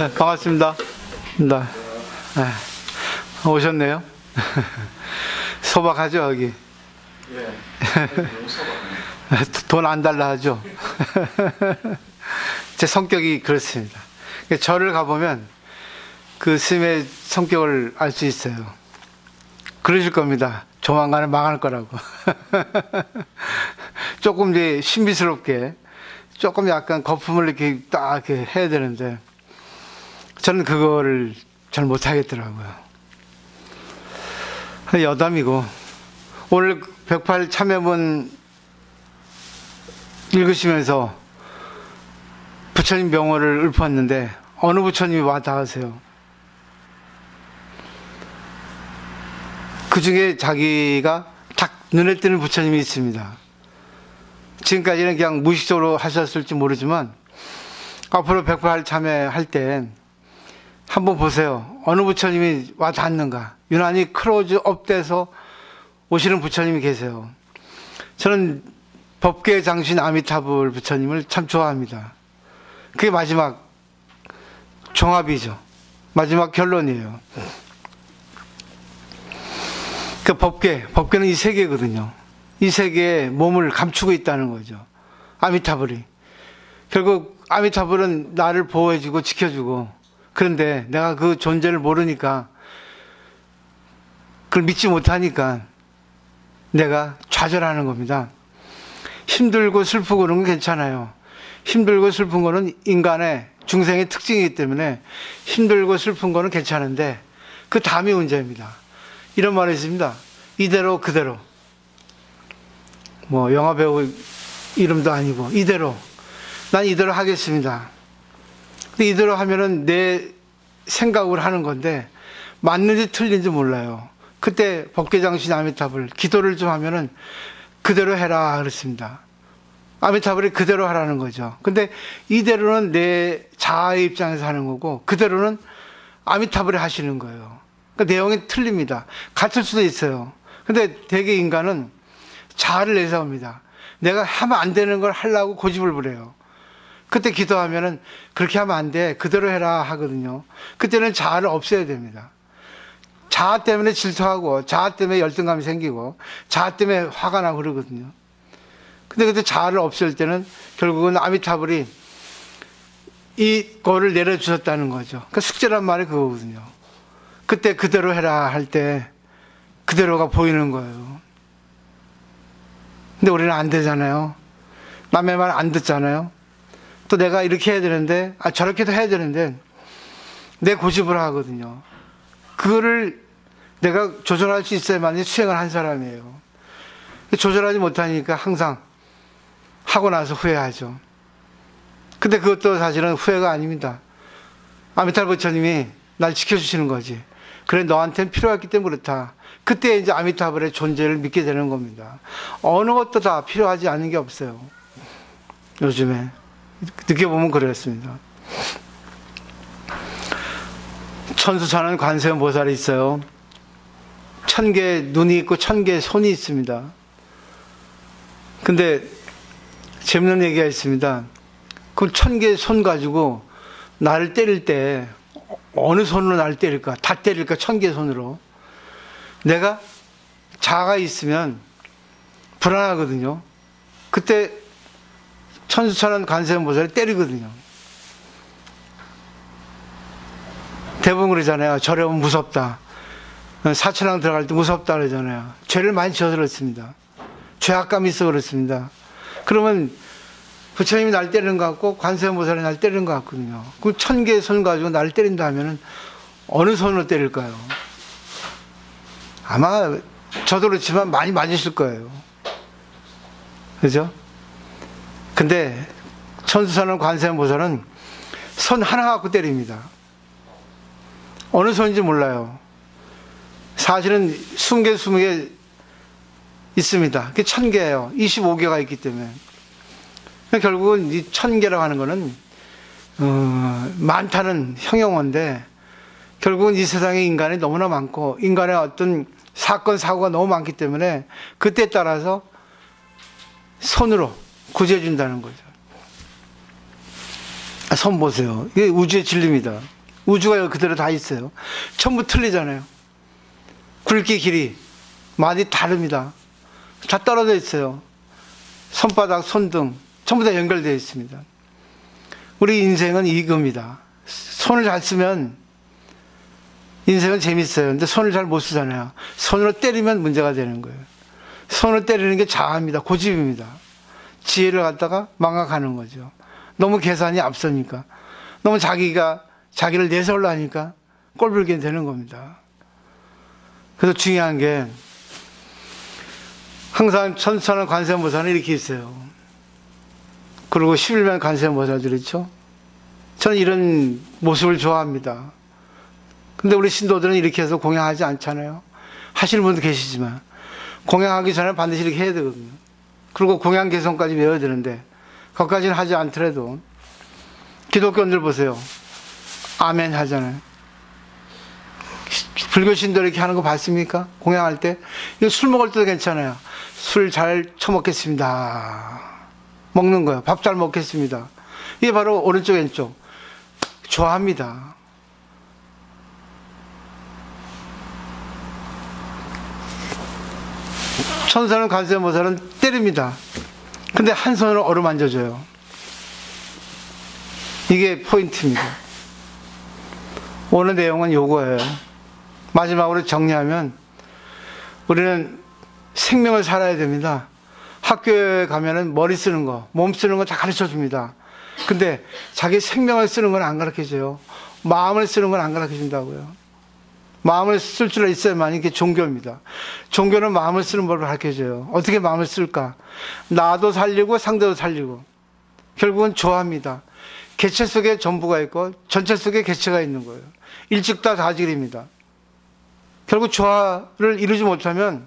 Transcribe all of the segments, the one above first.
네, 반갑습니다. 네. 오셨네요. 소박하죠, 여기? 예. 너무 소박하네. 돈 안 달라 하죠? 제 성격이 그렇습니다. 절을 가보면 그 스님의 성격을 알 수 있어요. 그러실 겁니다. 조만간에 망할 거라고. 조금 이제 신비스럽게, 조금 약간 거품을 이렇게 딱 이렇게 해야 되는데, 저는 그거를 잘 못하겠더라고요. 여담이고, 오늘 108 참여문 읽으시면서 부처님 명호를 읊었는데, 어느 부처님이 와 닿으세요? 그 중에 자기가 딱 눈에 띄는 부처님이 있습니다. 지금까지는 그냥 무의식적으로 하셨을지 모르지만, 앞으로 108 참여할 때, 한번 보세요. 어느 부처님이 와 닿는가. 유난히 클로즈업 돼서 오시는 부처님이 계세요. 저는 법계 장신 아미타불 부처님을 참 좋아합니다. 그게 마지막 종합이죠. 마지막 결론이에요. 그 법계는 이 세계거든요. 이 세계에 몸을 감추고 있다는 거죠. 아미타불이. 결국 아미타불은 나를 보호해주고 지켜주고, 그런데 내가 그 존재를 모르니까, 그걸 믿지 못하니까 내가 좌절하는 겁니다. 힘들고 슬프고 그런 건 괜찮아요. 힘들고 슬픈 거는 인간의 중생의 특징이기 때문에 힘들고 슬픈 거는 괜찮은데, 그 다음이 문제입니다. 이런 말이 있습니다. 이대로 그대로. 뭐 영화배우 이름도 아니고, 이대로. 난 이대로 하겠습니다. 근데 이대로 하면은 내 생각을 하는 건데, 맞는지 틀린지 몰라요. 그때 법계장신 아미타불 기도를 좀 하면은 그대로 해라 그랬습니다. 아미타불이 그대로 하라는 거죠. 근데 이대로는 내 자아의 입장에서 하는 거고, 그대로는 아미타불이 하시는 거예요. 그러니까 내용이 틀립니다. 같을 수도 있어요. 근데 대개 인간은 자아를 내세웁니다. 내가 하면 안 되는 걸 하려고 고집을 부려요. 그때 기도하면은 그렇게 하면 안 돼. 그대로 해라 하거든요. 그때는 자아를 없애야 됩니다. 자아 때문에 질투하고, 자아 때문에 열등감이 생기고, 자아 때문에 화가 나고 그러거든요. 근데 그때 자아를 없앨 때는 결국은 아미타불이 이거를 내려주셨다는 거죠. 그러니까 숙제란 말이 그거거든요. 그때 그대로 해라 할 때 그대로가 보이는 거예요. 근데 우리는 안 되잖아요. 남의 말 안 듣잖아요. 또 내가 이렇게 해야 되는데, 저렇게도 해야 되는데, 내 고집을 하거든요. 그거를 내가 조절할 수 있어야만 수행을 한 사람이에요. 조절하지 못하니까 항상 하고 나서 후회하죠. 근데 그것도 사실은 후회가 아닙니다. 아미타불 부처님이 날 지켜주시는 거지. 그래, 너한테는 필요했기 때문에 그렇다. 그때 이제 아미타불의 존재를 믿게 되는 겁니다. 어느 것도 다 필요하지 않은 게 없어요. 요즘에. 느껴보면 그랬습니다. 천수천은 관세음 보살이 있어요. 1000개의 눈이 있고 1000개의 손이 있습니다. 근데 재밌는 얘기가 있습니다. 그 1000개의 손 가지고 나를 때릴 때 어느 손으로 나를 때릴까? 다 때릴까? 1000개의 손으로. 내가 자아가 있으면 불안하거든요. 그때 천수천은 관세음 보살이 때리거든요. 대부분 그러잖아요. 절에 오면 무섭다. 사천왕 들어갈 때 무섭다 그러잖아요. 죄를 많이 지어서 그렇습니다. 죄악감이 있어 그렇습니다. 그러면 부처님이 날 때리는 것 같고 관세음 보살이 날 때리는 것 같거든요. 그 1000개의 손 가지고 나를 때린다 하면은 어느 손으로 때릴까요? 아마 저도 그렇지만 많이 맞으실 거예요. 그죠? 근데 천수천은 관세음 보살은 손 하나 갖고 때립니다. 어느 손인지 몰라요. 사실은 20개, 20개 있습니다. 그게 1000개예요. 25개가 있기 때문에. 결국은 이 1000개라고 하는 거는 많다는 형용어인데, 결국은 이 세상에 인간이 너무나 많고 인간의 어떤 사건 사고가 너무 많기 때문에 그때에 따라서 손으로 구제해준다는 거죠. 손 보세요. 이게 우주의 진리입니다. 우주가 그대로 다 있어요. 전부 틀리잖아요. 굵기, 길이 많이 다릅니다. 다 떨어져 있어요. 손바닥, 손등 전부 다 연결되어 있습니다. 우리 인생은 이겁니다. 손을 잘 쓰면 인생은 재밌어요. 근데 손을 잘 못 쓰잖아요. 손으로 때리면 문제가 되는 거예요. 손을 때리는 게 자아입니다. 고집입니다. 지혜를 갖다가 망각하는 거죠. 너무 계산이 앞서니까, 너무 자기를 내세우려 하니까 꼴불견 되는 겁니다. 그래서 중요한 게 항상 천수하는 관세음보살은 이렇게 있어요. 그리고 11만 관세음보살들 있죠. 저는 이런 모습을 좋아합니다. 근데 우리 신도들은 이렇게 해서 공양하지 않잖아요. 하시는 분도 계시지만 공양하기 전에 반드시 이렇게 해야 되거든요. 그리고 공양 개성까지 외워야 되는데 그것까지는 하지 않더라도 기독교인들 보세요. 아멘 하잖아요. 불교 신도 이렇게 하는 거 봤습니까? 공양할 때. 이거 술 먹을 때도 괜찮아요. 술 잘 처먹겠습니다. 먹는 거예요. 밥 잘 먹겠습니다. 이게 바로 오른쪽 왼쪽. 좋아합니다. 천사는 관세음보살은 때립니다. 근데 한 손으로 어루만져줘요. 이게 포인트입니다. 오늘 내용은 요거예요. 마지막으로 정리하면 우리는 생명을 살아야 됩니다. 학교에 가면은 머리 쓰는 거, 몸 쓰는 거 다 가르쳐 줍니다. 근데 자기 생명을 쓰는 건 안 가르쳐 줘요. 마음을 쓰는 건 안 가르쳐 준다고요. 마음을 쓸 줄 있어야만 이게 종교입니다. 종교는 마음을 쓰는 법을 가르쳐 줘요. 어떻게 마음을 쓸까? 나도 살리고 상대도 살리고. 결국은 조화입니다. 개체 속에 전부가 있고 전체 속에 개체가 있는 거예요. 일직다사질입니다. 결국 조화를 이루지 못하면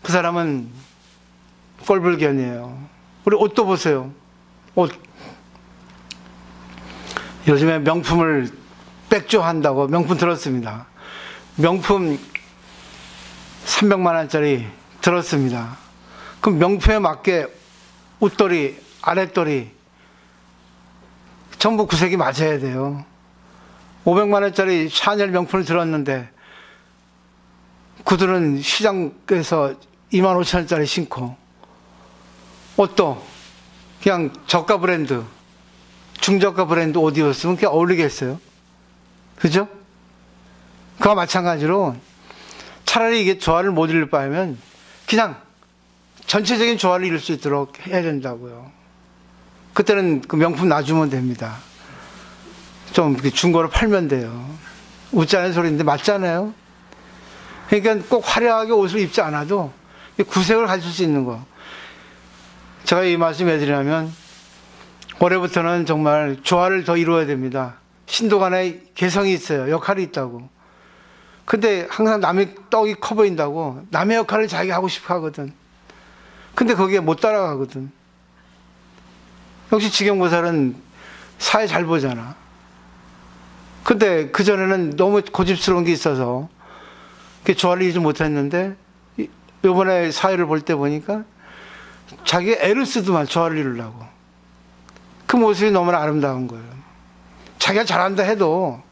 그 사람은 꼴불견이에요. 우리 옷도 보세요. 옷. 요즘에 명품을 백조한다고 명품 들었습니다. 명품 300만 원짜리 들었습니다. 그럼 명품에 맞게 웃돌이, 아랫돌이 전부 구색이 맞아야 돼요. 500만 원짜리 샤넬 명품을 들었는데 구두는 시장에서 2만 5천 원짜리 신고, 옷도 그냥 저가 브랜드, 중저가 브랜드 옷 입었으면 그게 어울리겠어요? 그죠? 그와 마찬가지로 차라리 이게 조화를 못 이룰 바에면 그냥 전체적인 조화를 이룰 수 있도록 해야 된다고요. 그때는 그 명품 놔주면 됩니다. 좀 중고로 팔면 돼요. 웃지 않은 소리인데 맞잖아요. 그러니까 꼭 화려하게 옷을 입지 않아도 구색을 가질 수 있는 거. 제가 이 말씀 해드리려면 올해부터는 정말 조화를 더 이루어야 됩니다. 신도 간에 개성이 있어요. 역할이 있다고. 근데 항상 남의 떡이 커 보인다고 남의 역할을 자기가 하고 싶어 하거든. 근데 거기에 못 따라가거든. 역시 지경보살은 사회 잘 보잖아. 근데 그전에는 너무 고집스러운 게 있어서 조화를 이루지 못했는데 이번에 사회를 볼 때 보니까 자기 애를 쓰더만 조화를 이루려고. 그 모습이 너무나 아름다운 거예요. 자기가 잘한다 해도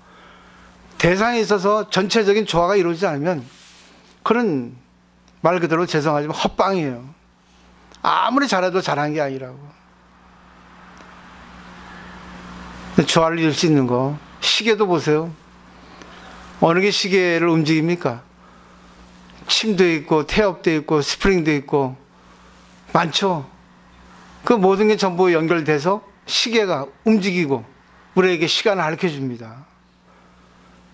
대상에 있어서 전체적인 조화가 이루어지지 않으면 그런 말 그대로 죄송하지만 헛방이에요. 아무리 잘해도 잘한 게 아니라고. 조화를 이룰 수 있는 거, 시계도 보세요. 어느 게 시계를 움직입니까? 침도 있고 태엽도 있고 스프링도 있고 많죠. 그 모든 게 전부 연결돼서 시계가 움직이고 우리에게 시간을 가르쳐 줍니다.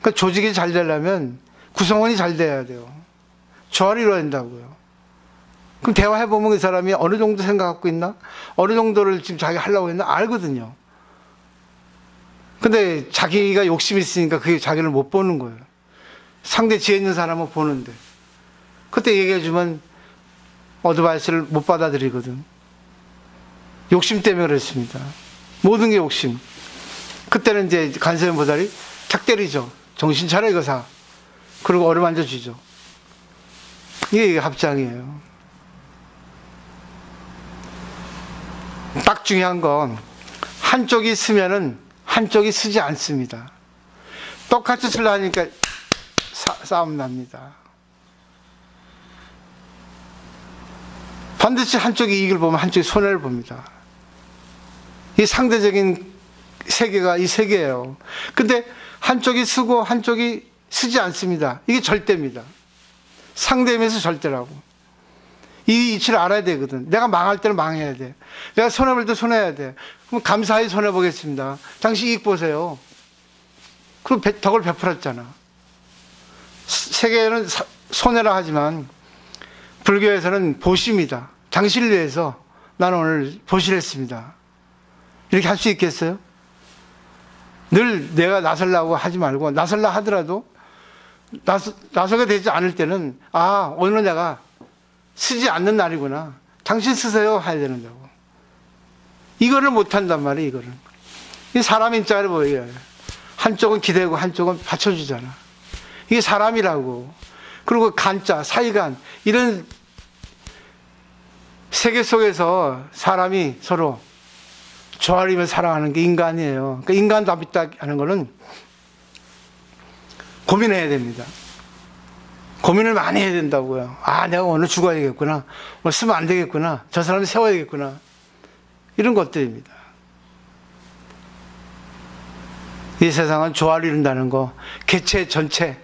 그러니까 조직이 잘 되려면 구성원이 잘 돼야 돼요. 조화를 이루어야 된다고요. 그럼 대화해보면 그 사람이 어느 정도 생각하고 있나? 어느 정도를 지금 자기가 하려고 했나? 알거든요. 근데 자기가 욕심이 있으니까 그게 자기를 못 보는 거예요. 상대 지혜 있는 사람은 보는데. 그때 얘기해주면 어드바이스를 못 받아들이거든. 욕심 때문에 그랬습니다. 모든 게 욕심. 그때는 이제 관세음보살이 탁 때리죠. 정신 차려 이거 사. 그리고 어루만져 주죠. 이게 합장이에요. 딱 중요한 건 한쪽이 쓰면은 한쪽이 쓰지 않습니다. 똑같이 쓰려 하니까 싸움 납니다. 반드시 한쪽이 이익을 보면 한쪽이 손해를 봅니다. 이 상대적인 세계가 이 세계예요. 근데 한쪽이 쓰고 한쪽이 쓰지 않습니다. 이게 절대입니다. 상대면서 절대라고. 이 이치를 알아야 되거든. 내가 망할 때는 망해야 돼. 내가 손해볼 때 손해야 돼. 그럼 감사히 손해보겠습니다. 당신 이익 보세요. 그럼 덕을 베풀었잖아. 세계는 손해라 하지만 불교에서는 보시입니다. 당신을 위해서 나는 오늘 보시했습니다. 이렇게 할 수 있겠어요? 늘 내가 나설라고 하지 말고, 나설라 하더라도 나서게 되지 않을 때는 오늘은 내가 쓰지 않는 날이구나. 당신 쓰세요 해야 되는다고. 이거를 못한단 말이에요. 이거를. 이 사람 인자를 보여요. 한쪽은 기대고 한쪽은 받쳐주잖아. 이게 사람이라고. 그리고 간자, 사이간, 이런 세계 속에서 사람이 서로 조아리며 살아가는 게 인간이에요. 그러니까 인간 답 있다 하는 거는 고민해야 됩니다. 고민을 많이 해야 된다고요. 내가 오늘 죽어야겠구나. 오늘 쓰면 안 되겠구나. 저 사람을 세워야겠구나. 이런 것들입니다. 이 세상은 조화를 이룬다는 거, 개체 전체,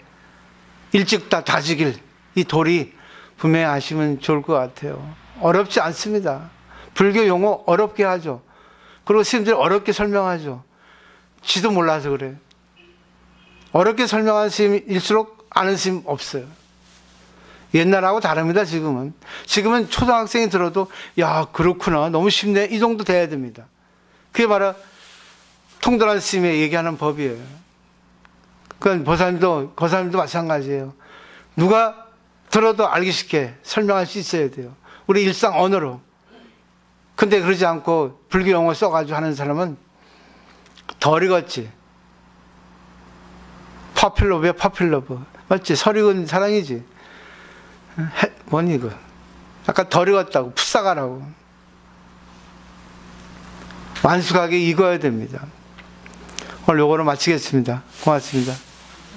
일찍다 다지길, 이 도리 분명히 아시면 좋을 것 같아요. 어렵지 않습니다. 불교 용어 어렵게 하죠. 그리고 스님들이 어렵게 설명하죠. 지도 몰라서 그래. 어렵게 설명하는 스님일수록 아는 스님 없어요. 옛날하고 다릅니다. 지금은 초등학생이 들어도 그렇구나, 너무 쉽네, 이 정도 돼야 됩니다. 그게 바로 통달한 스님이 얘기하는 법이에요. 그건 거사님도 마찬가지예요. 누가 들어도 알기 쉽게 설명할 수 있어야 돼요. 우리 일상 언어로. 근데 그러지 않고 불교 용어 써가지고 하는 사람은 덜 익었지. 파필러브야, 파필러브. 맞지? 설익은 사랑이지. 뭐니 이거. 약간 덜 익었다고, 풋사가라고. 완숙하게 익어야 됩니다. 오늘 요거로 마치겠습니다. 고맙습니다.